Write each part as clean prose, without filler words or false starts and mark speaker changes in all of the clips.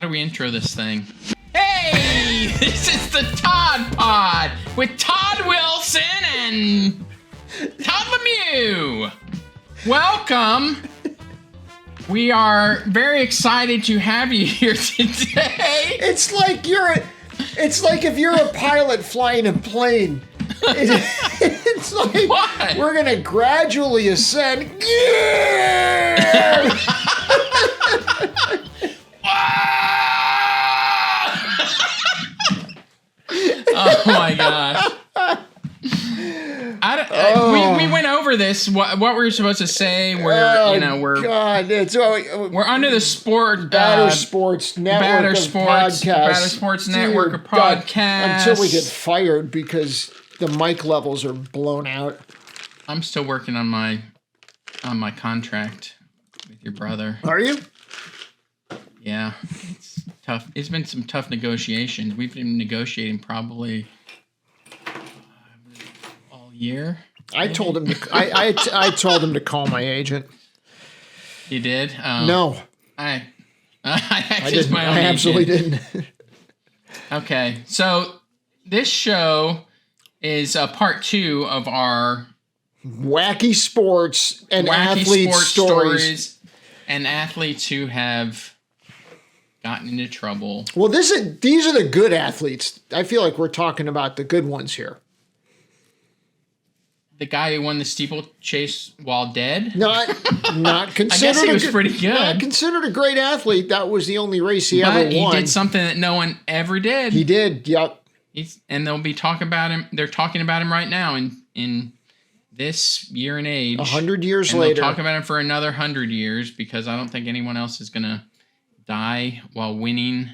Speaker 1: do we intro this thing? Hey, this is the Todd Pod with Todd Wilson and Todd Lemieux. Welcome. We are very excited to have you here today.
Speaker 2: It's like if you're a pilot flying a plane. It's like what? We're gonna gradually ascend. Yeah!
Speaker 1: Oh my gosh. We went over this. What we were supposed to say. We're under the
Speaker 2: BadderSports Network
Speaker 1: BadderSports Network of podcasts.
Speaker 2: Until we get fired because the mic levels are blown out.
Speaker 1: I'm still working on my contract with your brother.
Speaker 2: Are you?
Speaker 1: Yeah, it's tough. It's been some tough negotiations. We've been negotiating probably all year.
Speaker 2: I told him to. I told him to call my agent.
Speaker 1: You did?
Speaker 2: No,
Speaker 1: I
Speaker 2: didn't. I absolutely didn't.
Speaker 1: Okay, so this show is part 2 of our
Speaker 2: wacky sports and athlete stories
Speaker 1: and athletes who have gotten into trouble.
Speaker 2: Well, these are the good athletes. I feel like we're talking about the good ones here.
Speaker 1: The guy who won the steeplechase while dead?
Speaker 2: Not considered.
Speaker 1: I guess he was pretty good.
Speaker 2: Not considered a great athlete. That was the only race he ever won.
Speaker 1: He did something that no one ever did.
Speaker 2: He did. Yep.
Speaker 1: And they'll be talking about him. They're talking about him right now in this year and age.
Speaker 2: 100 years later.
Speaker 1: They'll talk about him for another 100 years because I don't think anyone else is going to die while winning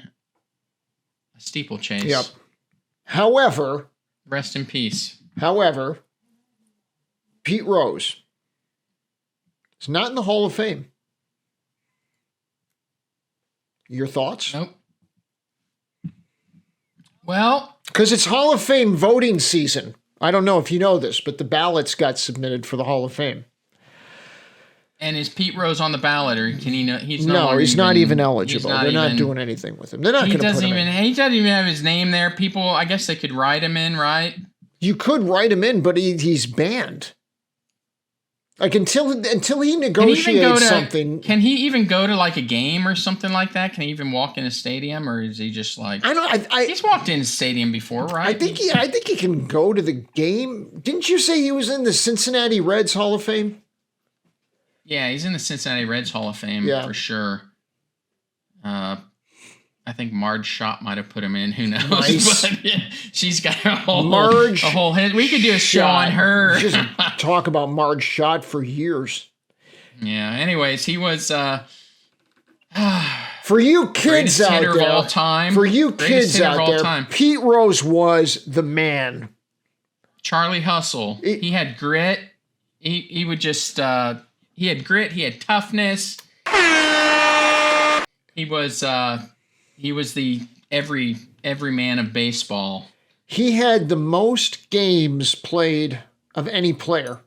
Speaker 1: a steeplechase.
Speaker 2: Yep. However.
Speaker 1: Rest in peace.
Speaker 2: However, Pete Rose is not in the Hall of Fame. Your thoughts?
Speaker 1: Nope. Well,
Speaker 2: because it's Hall of Fame voting season. I don't know if you know this, but the ballots got submitted for the Hall of Fame.
Speaker 1: And is Pete Rose on the ballot, or can he? He's
Speaker 2: not even eligible. They're not doing anything with him. They're not going to put him in.
Speaker 1: He doesn't even have his name there. People, I guess they could write him in, right?
Speaker 2: You could write him in, but he's banned. Like until he negotiates something.
Speaker 1: Can he even go to like a game or something like that? Can he even walk in a stadium, or is he just like? He's walked in a stadium before, right?
Speaker 2: I think he can go to the game. Didn't you say he was in the Cincinnati Reds Hall of Fame?
Speaker 1: Yeah, he's in the Cincinnati Reds Hall of Fame for sure. I think Marge Schott might have put him in. Who knows?
Speaker 2: Nice.
Speaker 1: But yeah, she's got a whole hit. We could do a show on her.
Speaker 2: Just talk about Marge Schott for years.
Speaker 1: Yeah. Anyways, he was
Speaker 2: for you kids out there.
Speaker 1: Of all time.
Speaker 2: For you kids out there, Pete Rose was the man.
Speaker 1: Charlie Hustle. He had grit. He would just he had grit. He had toughness. He was the every man of baseball.
Speaker 2: He had the most games played of any player.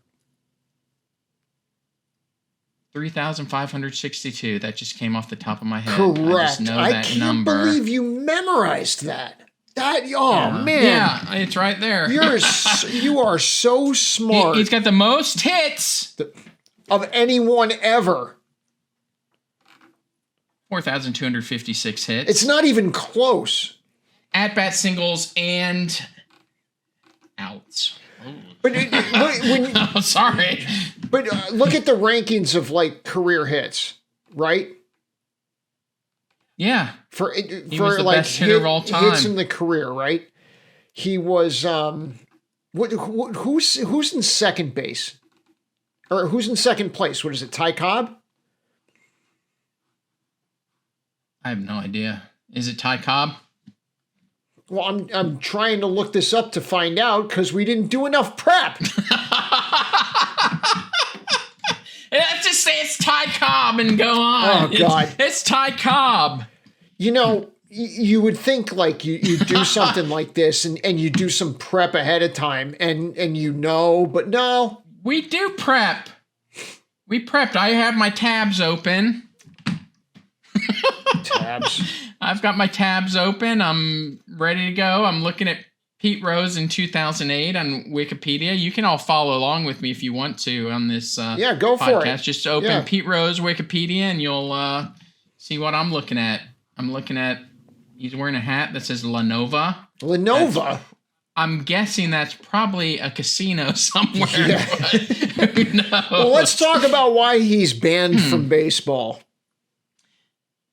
Speaker 1: 3,562. That just came off the top of my head.
Speaker 2: Correct.
Speaker 1: I just know that
Speaker 2: can't
Speaker 1: number.
Speaker 2: Believe you memorized that. Man.
Speaker 1: Yeah, it's right there.
Speaker 2: You are so smart.
Speaker 1: He's got the most hits
Speaker 2: of anyone ever.
Speaker 1: 4,256 hits.
Speaker 2: It's not even close.
Speaker 1: At-bat singles and outs.
Speaker 2: But
Speaker 1: sorry.
Speaker 2: But look at the rankings of like career hits, right?
Speaker 1: Yeah.
Speaker 2: He was the
Speaker 1: like best hitter of all time.
Speaker 2: Hits in the career, right? He was who's in second base? Or who's in second place? What is it? Ty Cobb?
Speaker 1: I have no idea. Is it Ty Cobb?
Speaker 2: Well, I'm trying to look this up to find out because we didn't do enough prep.
Speaker 1: Let's just say it's Ty Cobb and go on.
Speaker 2: Oh, God.
Speaker 1: It's Ty Cobb.
Speaker 2: You know, you would think like you do something like this and you do some prep ahead of time and but no.
Speaker 1: We do prep. We prepped. I have my tabs open.
Speaker 2: tabs.
Speaker 1: I've got my tabs open. I'm ready to go. I'm looking at Pete Rose in 2008 on Wikipedia. You can all follow along with me if you want to on this
Speaker 2: go
Speaker 1: podcast.
Speaker 2: for it.
Speaker 1: Just open Pete Rose Wikipedia and you'll see what I'm looking at. I'm looking at, he's wearing a hat that says Lenovo. I'm guessing that's probably a casino somewhere. Yeah. But who knows?
Speaker 2: Well, let's talk about why he's banned from baseball.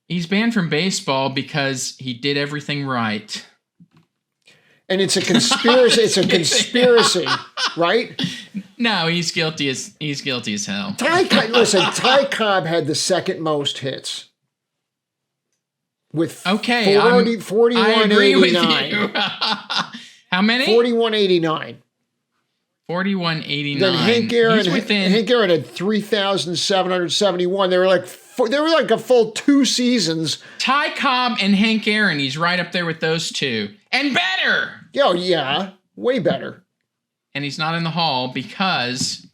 Speaker 1: He's banned from baseball because he did everything right.
Speaker 2: And it's a conspiracy. It's a conspiracy, right?
Speaker 1: No, he's guilty as hell.
Speaker 2: Ty Cobb had the second most hits with 4189.
Speaker 1: I agree with you. How many?
Speaker 2: 4189.
Speaker 1: 4189.
Speaker 2: Then Hank Aaron had 3,771. They were like a full 2 seasons.
Speaker 1: Ty Cobb and Hank Aaron, he's right up there with those two. And better!
Speaker 2: Oh, yeah. Way better.
Speaker 1: And he's not in the Hall because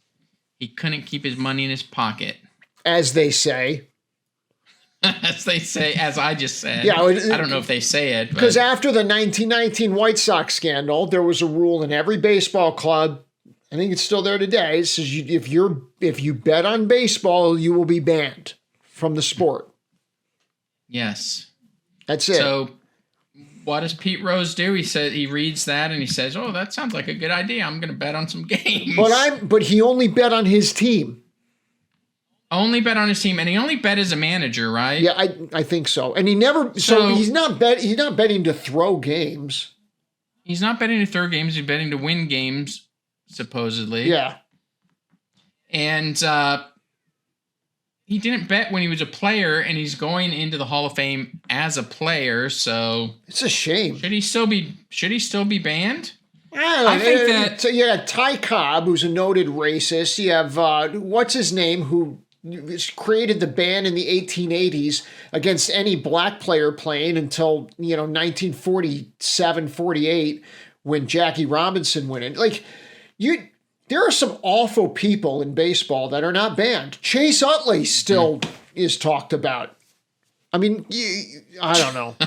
Speaker 1: he couldn't keep his money in his pocket.
Speaker 2: As they say.
Speaker 1: As they say, as I just said.
Speaker 2: Yeah,
Speaker 1: I don't know if they say it.
Speaker 2: Because after the 1919 White Sox scandal, there was a rule in every baseball club. I think it's still there today. It says if you bet on baseball, you will be banned from the sport.
Speaker 1: Yes.
Speaker 2: That's it.
Speaker 1: So what does Pete Rose do? He reads that and he says, "Oh, that sounds like a good idea. I'm going to bet on some games."
Speaker 2: But he only bet on his team.
Speaker 1: Only bet on his team, and he only bet as a manager, right?
Speaker 2: Yeah, I think so. And he never. So he's not betting to throw games.
Speaker 1: He's not betting to throw games. He's betting to win games, supposedly.
Speaker 2: Yeah.
Speaker 1: And he didn't bet when he was a player, and he's going into the Hall of Fame as a player. So
Speaker 2: it's a shame.
Speaker 1: Should he still be banned?
Speaker 2: I think that. So you got Ty Cobb, who's a noted racist. You have what's his name, who created the ban in the 1880s against any black player playing until 1947, 48, when Jackie Robinson went in. There are some awful people in baseball that are not banned. Chase Utley still is talked about. I mean, I don't know.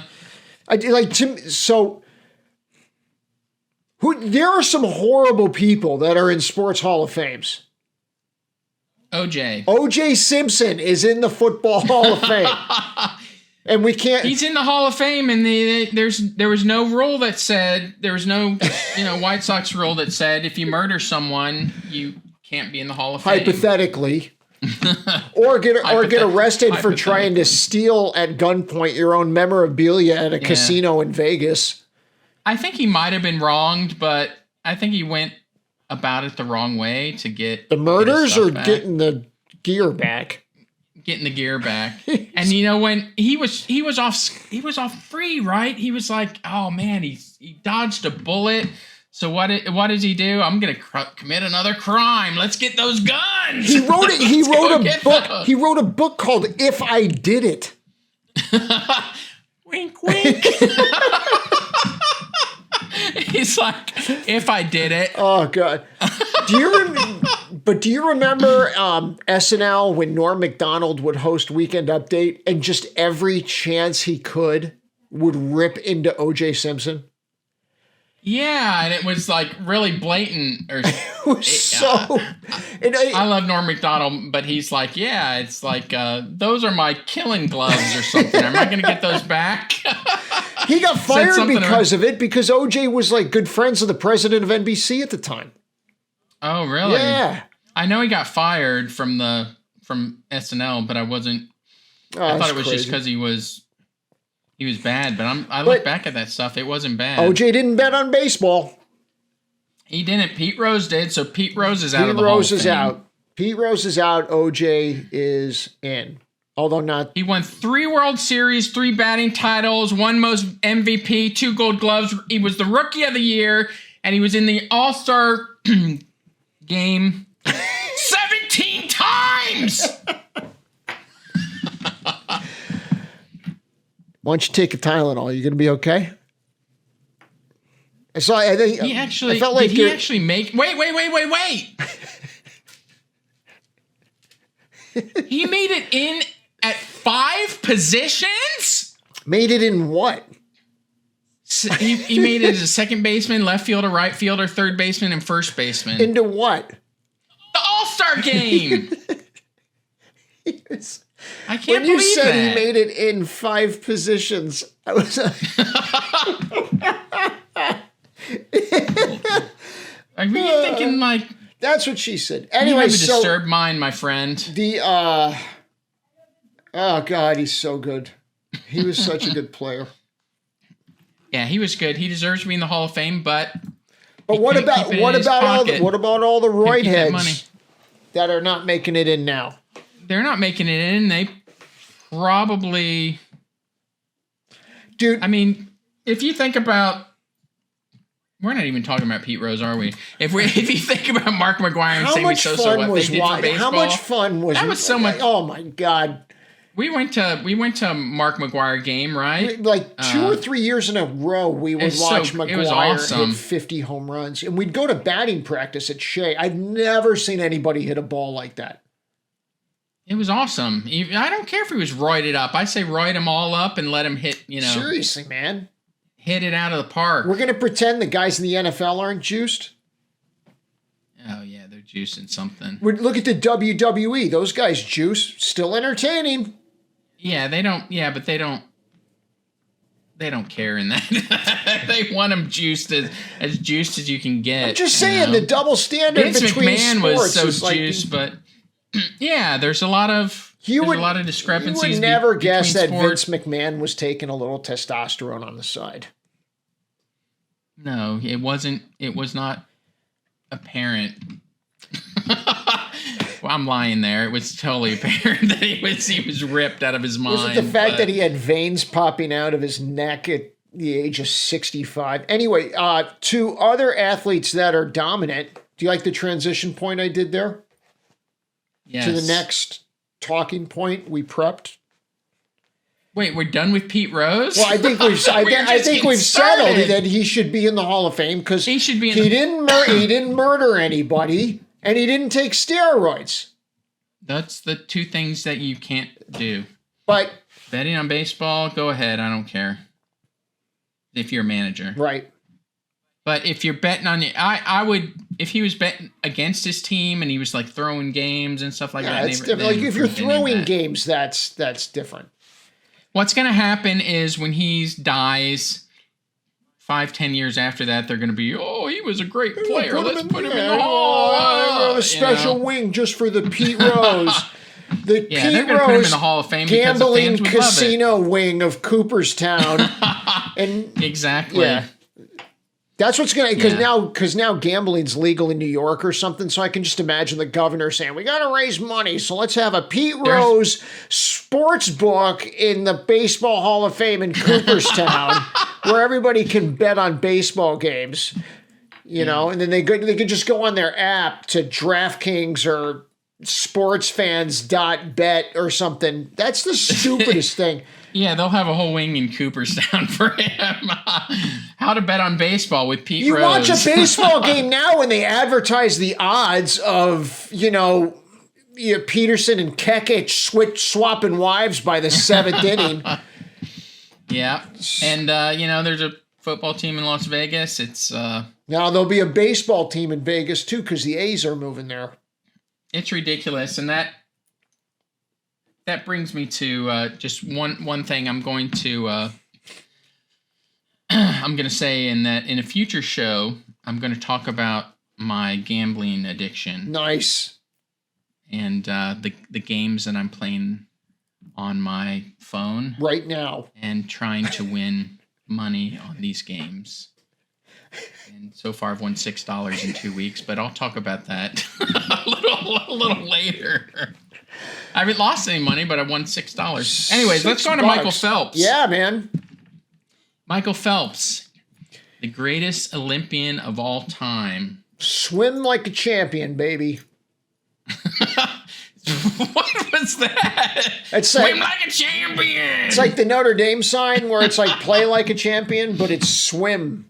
Speaker 2: There are some horrible people that are in sports Hall of Fames. O.J. Simpson is in the Football Hall of Fame. And we can't.
Speaker 1: He's in the Hall of Fame, and there was no rule that said, there was no White Sox rule that said if you murder someone, you can't be in the Hall of Fame.
Speaker 2: Hypothetically. or get arrested for trying to steal at gunpoint your own memorabilia at a casino in Vegas.
Speaker 1: I think he might have been wronged, but I think he went about it the wrong way to get
Speaker 2: the murders or back. Getting the gear back.
Speaker 1: Getting the gear back. And when he was off free, right? He was like, oh man, he dodged a bullet. So what does he do? I'm gonna commit another crime. Let's get those guns.
Speaker 2: He wrote it. He wrote a book called "If I Did It."
Speaker 1: Wink, wink. He's like, if I did it.
Speaker 2: Oh God. Do you remember SNL when Norm Macdonald would host Weekend Update and just every chance he could would rip into O.J. Simpson?
Speaker 1: Yeah, and it was like really blatant.
Speaker 2: It was so.
Speaker 1: I love Norm Macdonald, but he's like, yeah, it's like those are my killing gloves or something. Am I going to get those back?
Speaker 2: He got fired because of it, because OJ was like good friends with the president of NBC at the time.
Speaker 1: Oh, really?
Speaker 2: Yeah.
Speaker 1: I know he got fired from SNL, but I wasn't. I thought it was just because he was bad. But I look back at that stuff; it wasn't bad.
Speaker 2: OJ didn't bet on baseball.
Speaker 1: He didn't. Pete Rose did. So Pete Rose is out of the Hall of Fame.
Speaker 2: Pete Rose is out. OJ is in. Although not.
Speaker 1: He won 3 World Series, 3 batting titles, 1 most MVP, 2 Gold Gloves. He was the Rookie of the Year, and he was in the All-Star game 17 times.
Speaker 2: Why don't you take a Tylenol? You gonna be okay? So I think
Speaker 1: he actually.
Speaker 2: I felt like
Speaker 1: did he actually make? Wait. He made it in at 5 positions?
Speaker 2: Made it in what?
Speaker 1: He made it as a second baseman, left fielder, right fielder, third baseman, and first baseman.
Speaker 2: Into what?
Speaker 1: The All-Star game. I can't believe that. When you said
Speaker 2: he made it in 5 positions, I was
Speaker 1: Are you thinking like...
Speaker 2: That's what she said. Anyway,
Speaker 1: you have a disturbed mind, my friend.
Speaker 2: Oh, God, he's so good. He was such a good player.
Speaker 1: Yeah, he was good. He deserves to be in the Hall of Fame, but
Speaker 2: what about all the roid heads that are not making it in now?
Speaker 1: They're not making it in. They probably...
Speaker 2: Dude.
Speaker 1: I mean, if you think about... We're not even talking about Pete Rose, are we? If you think about Mark McGwire and Sammy Sosa, what they did for baseball...
Speaker 2: How much fun was...
Speaker 1: That was so much...
Speaker 2: Oh, my God.
Speaker 1: We went to a Mark McGwire game, right?
Speaker 2: Like 2 or 3 years in a row, we would watch McGwire hit 50 home runs. And we'd go to batting practice at Shea. I've never seen anybody hit a ball like that.
Speaker 1: It was awesome. I don't care if he was roided up. I say roid him all up and let him hit,
Speaker 2: Seriously, man.
Speaker 1: Hit it out of the park.
Speaker 2: We're going to pretend the guys in the NFL aren't juiced?
Speaker 1: Oh, yeah, they're juicing something.
Speaker 2: Look at the WWE. Those guys juice. Still entertaining.
Speaker 1: Yeah, they don't. Yeah, but they don't care in that. They want them juiced as juiced as you can get.
Speaker 2: I'm just saying the double standard
Speaker 1: Vince
Speaker 2: between
Speaker 1: McMahon
Speaker 2: sports
Speaker 1: was so juiced, but yeah, there's a lot of discrepancies.
Speaker 2: You would never guess that Vince McMahon was taking a little testosterone on the side.
Speaker 1: No, it wasn't. It was not apparent. Well, I'm lying there. It was totally apparent that he was ripped out of his mind.
Speaker 2: Was it the fact that he had veins popping out of his neck at the age of 65? Anyway, to other athletes that are dominant, do you like the transition point I did there?
Speaker 1: Yes.
Speaker 2: To the next talking point we prepped.
Speaker 1: Wait, we're done with Pete Rose?
Speaker 2: Well, I think we've settled that he should be in the Hall of Fame because he didn't murder anybody and he didn't take steroids.
Speaker 1: That's the 2 things that you can't do.
Speaker 2: But
Speaker 1: betting on baseball, go ahead. I don't care. If you're a manager,
Speaker 2: right?
Speaker 1: But if you're betting on I would, if he was betting against his team and he was like throwing games and stuff like that.
Speaker 2: That's different. Like if you're throwing games, that's different.
Speaker 1: What's going to happen is when he dies 5-10 years after that, they're going to be, oh, he was a great player. Let's put him in the Hall.
Speaker 2: I have a special wing just for the Pete Rose.
Speaker 1: They're going to put him in the Hall of Fame because the fans would
Speaker 2: casino wing of Cooperstown. And
Speaker 1: exactly.
Speaker 2: Yeah. That's what's going to, because now gambling's legal in New York or something. So I can just imagine the governor saying, we got to raise money. So let's have a Pete Rose sports book in the Baseball Hall of Fame in Cooperstown where everybody can bet on baseball games, you know, and then they could just go on their app to DraftKings or sportsfans.bet or something. That's the stupidest thing.
Speaker 1: Yeah, they'll have a whole wing in Cooperstown for him. How to bet on baseball with Pete Rose.
Speaker 2: You watch a baseball game now when they advertise the odds of, Peterson and Kekich swapping wives by the 7th inning.
Speaker 1: Yeah. And, there's a football team in Las Vegas. It's
Speaker 2: now there'll be a baseball team in Vegas, too, because the A's are moving there.
Speaker 1: It's ridiculous. And that brings me to just one thing I'm going to say in a future show. I'm going to talk about my gambling addiction.
Speaker 2: Nice.
Speaker 1: And the games that I'm playing on my phone
Speaker 2: right now
Speaker 1: and trying to win money on these games. And so far I've won $6 in 2 weeks, but I'll talk about that a little later. I haven't lost any money, but I won $6. Anyways, let's go on to Michael Phelps.
Speaker 2: Yeah, man.
Speaker 1: Michael Phelps, the greatest Olympian of all time.
Speaker 2: Swim like a champion, baby.
Speaker 1: What was that?
Speaker 2: Swim
Speaker 1: like a champion.
Speaker 2: It's like the Notre Dame sign where it's like play like a champion, but it's swim.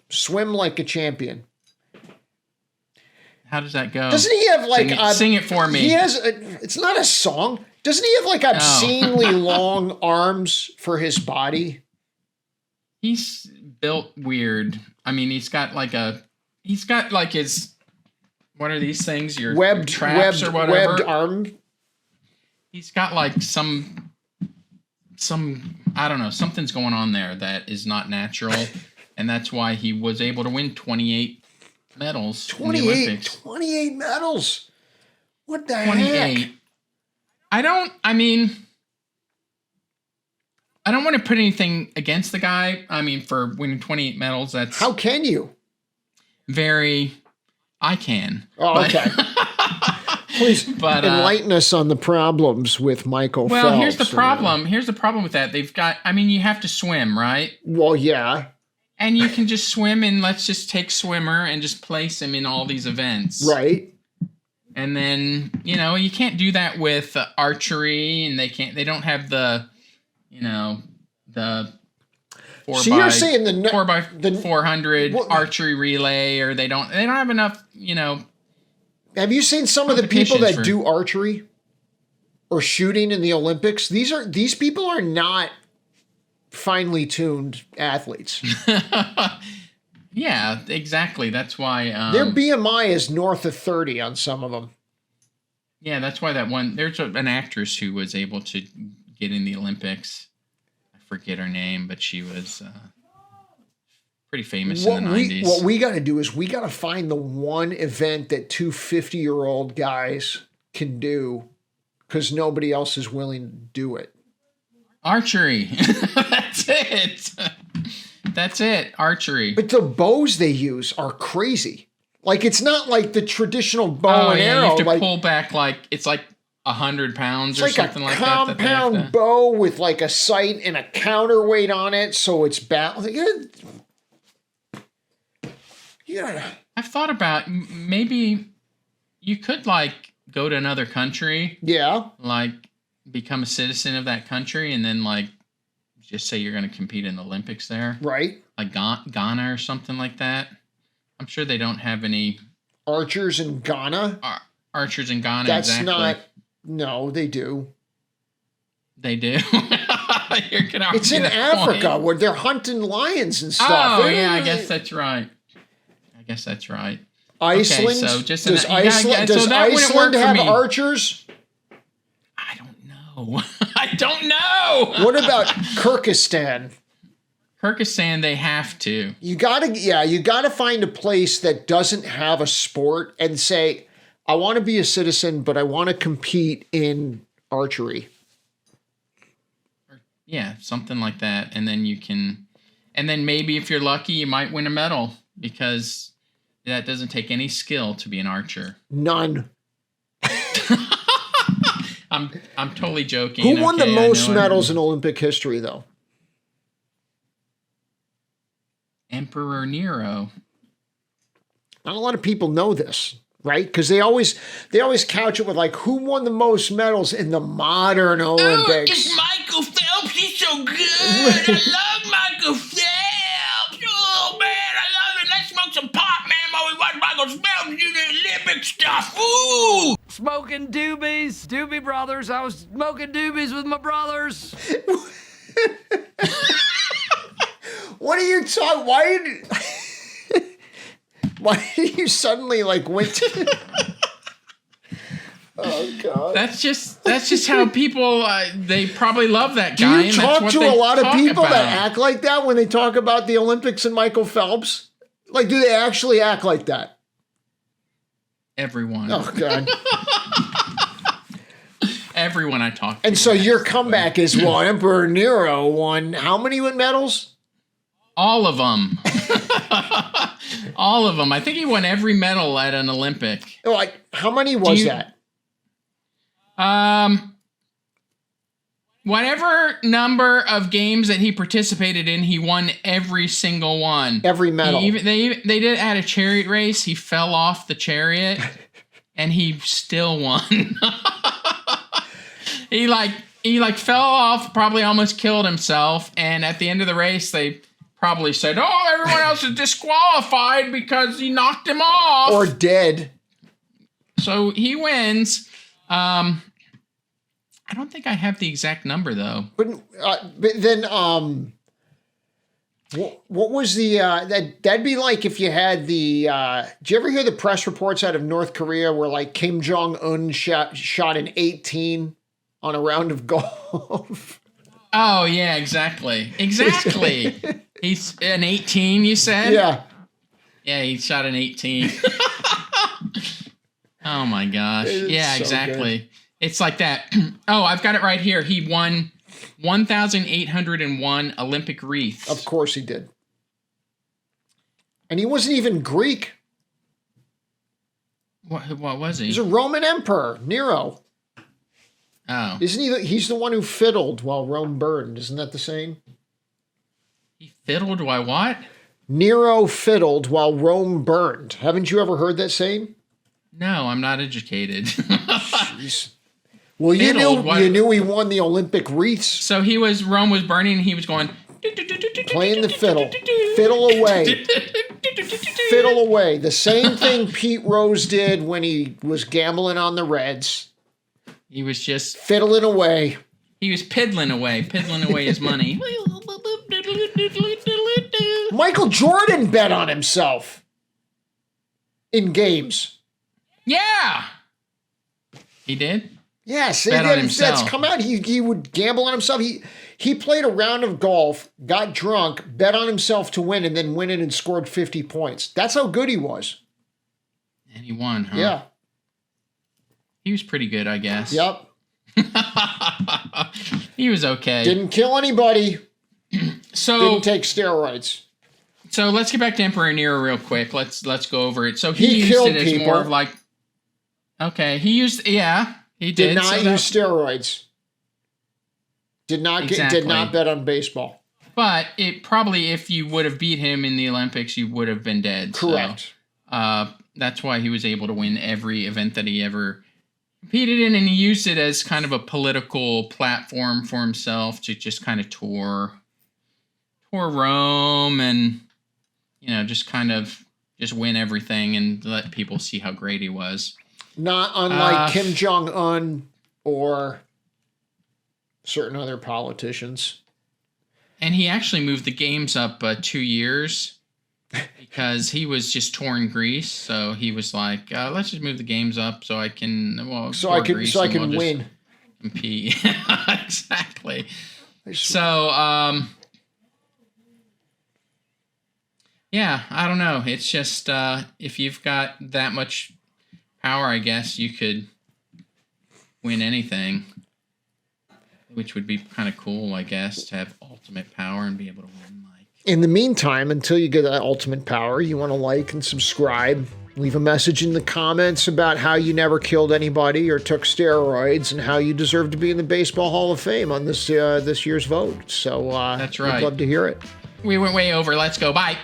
Speaker 2: Swim like a champion.
Speaker 1: How does that go?
Speaker 2: Doesn't he have like
Speaker 1: sing it for me?
Speaker 2: He has. It's not a song. Doesn't he have like obscenely long arms for his body?
Speaker 1: He's built weird. I mean, he's got like his, what are these things? Your traps or whatever?
Speaker 2: Webbed arm.
Speaker 1: He's got like some, I don't know, something's going on there that is not natural. And that's why he was able to win 28 medals in the Olympics.
Speaker 2: 28 medals. What the
Speaker 1: 28.
Speaker 2: heck?
Speaker 1: I don't want to put anything against the guy. I mean, for winning 28 medals, that's...
Speaker 2: How can you?
Speaker 1: I can.
Speaker 2: Oh, okay. Please enlighten us on the problems with Michael Phelps.
Speaker 1: Well, here's the problem. Here's the problem with that. You have to swim, right?
Speaker 2: Well, yeah.
Speaker 1: And you can just swim, and let's just take swimmer and just place him in all these events.
Speaker 2: Right.
Speaker 1: And then, you can't do that with archery, and they don't have the 4x400 archery relay, or they don't have enough,
Speaker 2: Have you seen some of the people that do archery or shooting in the Olympics? These people are not finely tuned athletes.
Speaker 1: Yeah, exactly. That's why
Speaker 2: their BMI is north of 30 on some of them.
Speaker 1: Yeah, that's why there's an actress who was able to get in the Olympics. I forget her name, but she was pretty famous in the 90s.
Speaker 2: What we got to do is we got to find the one event that two 50-year-old guys can do, because nobody else is willing to do it.
Speaker 1: Archery. That's it. That's it. Archery.
Speaker 2: But the bows they use are crazy. Like, it's not like the traditional bow and arrow.
Speaker 1: You have to pull back it's like 100 pounds or something like that.
Speaker 2: It's like a compound bow with like a sight and a counterweight on it, so it's Yeah.
Speaker 1: I've thought about maybe you could go to another country.
Speaker 2: Yeah.
Speaker 1: Become a citizen of that country, and then just say you're going to compete in the Olympics there.
Speaker 2: Right.
Speaker 1: Like Ghana or something like that. I'm sure they don't have any
Speaker 2: archers in Ghana.
Speaker 1: Archers in Ghana.
Speaker 2: That's
Speaker 1: exactly.
Speaker 2: not. No, they do.
Speaker 1: They do.
Speaker 2: It's in Africa where they're hunting lions and stuff.
Speaker 1: Oh, yeah, I guess that's right.
Speaker 2: Iceland.
Speaker 1: Okay, so just
Speaker 2: does Iceland have archers?
Speaker 1: I don't know. I don't know.
Speaker 2: What about Kyrgyzstan?
Speaker 1: Kyrgyzstan, they have to.
Speaker 2: You gotta find a place that doesn't have a sport and say, I want to be a citizen, but I want to compete in archery.
Speaker 1: Yeah, something like that. And then maybe if you're lucky, you might win a medal, because that doesn't take any skill to be an archer.
Speaker 2: None.
Speaker 1: I'm totally joking.
Speaker 2: Who won the most medals in Olympic history, though?
Speaker 1: Emperor Nero.
Speaker 2: Not a lot of people know this, right? Because they always couch it with who won the most medals in the modern Olympics?
Speaker 1: Oh, it's Michael Phelps. He's so good. I love Michael Phelps. Oh man, I love it. Let's smoke some pot, man, while we watch Michael Phelps do the Olympic stuff. Ooh.
Speaker 3: Smoking doobies, Doobie Brothers. I was smoking doobies with my brothers.
Speaker 2: What are you talking? Why did you suddenly went to? Oh God!
Speaker 1: That's just how people they probably love that guy.
Speaker 2: Do you talk to a lot of people that act like that when they talk about the Olympics and Michael Phelps? Do they actually act like that?
Speaker 1: Everyone.
Speaker 2: Oh God.
Speaker 1: Everyone I talk to.
Speaker 2: And so your comeback is, Emperor Nero won how many medals?
Speaker 1: All of them. All of them. I think he won every medal at an Olympic.
Speaker 2: How many was that?
Speaker 1: Whatever number of games that he participated in, he won every single one.
Speaker 2: Every medal.
Speaker 1: They did at a chariot race. He fell off the chariot, and he still won. He fell off, probably almost killed himself, and at the end of the race, they probably said, "Oh, everyone else is disqualified because he knocked him off
Speaker 2: or dead."
Speaker 1: So he wins. I don't think I have the exact number though.
Speaker 2: But then, what was the that'd be like if you had the? Did you ever hear the press reports out of North Korea where like Kim Jong-un shot an 18 on a round of golf?
Speaker 1: Oh yeah, exactly. He's an 18. You said?
Speaker 2: Yeah.
Speaker 1: Yeah, he shot an 18. Oh my gosh. Yeah, so exactly. Good. It's like that. Oh, I've got it right here. He won 1,801 Olympic wreaths.
Speaker 2: Of course he did. And he wasn't even Greek.
Speaker 1: What was he?
Speaker 2: He's a Roman emperor, Nero.
Speaker 1: Oh.
Speaker 2: Isn't he? He's the one who fiddled while Rome burned. Isn't that the same?
Speaker 1: He fiddled while what?
Speaker 2: Nero fiddled while Rome burned. Haven't you ever heard that saying?
Speaker 1: No, I'm not educated.
Speaker 2: Jeez. Well, you knew he won the Olympic wreaths.
Speaker 1: So Rome was burning and he was going...
Speaker 2: Playing the fiddle. Fiddle away. Fiddle away. The same thing Pete Rose did when he was gambling on the Reds.
Speaker 1: He was just...
Speaker 2: Fiddling away.
Speaker 1: He was piddling away his money.
Speaker 2: Michael Jordan bet on himself. In games.
Speaker 1: Yeah. He did?
Speaker 2: Yes,
Speaker 1: bet on himself.
Speaker 2: That's come out. He would gamble on himself. He played a round of golf, got drunk, bet on himself to win, and then went in and scored 50 points. That's how good he was.
Speaker 1: And he won, huh?
Speaker 2: Yeah.
Speaker 1: He was pretty good, I guess.
Speaker 2: Yep.
Speaker 1: He was okay.
Speaker 2: Didn't kill anybody.
Speaker 1: Didn't
Speaker 2: take steroids.
Speaker 1: So let's get back to Emperor Nero real quick. Let's go over it. So he used it as people. More of like... Okay, he did.
Speaker 2: Did not use steroids. Did not bet on baseball.
Speaker 1: But it probably, if you would have beat him in the Olympics, you would have been dead.
Speaker 2: Correct.
Speaker 1: So, that's why he was able to win every event that he ever competed in, and he used it as kind of a political platform for himself to just kind of tour Rome and, just win everything and let people see how great he was.
Speaker 2: Not unlike Kim Jong-un or certain other politicians.
Speaker 1: And he actually moved the games up 2 years because he was just touring Greece. So he was like, let's just move the games up so I can
Speaker 2: win.
Speaker 1: Compete. Exactly. So, yeah, I don't know. It's just if you've got that much power, I guess you could win anything, which would be kind of cool, I guess, to have ultimate power and be able to win.
Speaker 2: In the meantime, until you get that ultimate power, you want to like and subscribe. Leave a message in the comments about how you never killed anybody or took steroids and how you deserve to be in the Baseball Hall of Fame on this year's vote. So
Speaker 1: that's right.
Speaker 2: I'd love to hear it.
Speaker 1: We went way over. Let's go. Bye.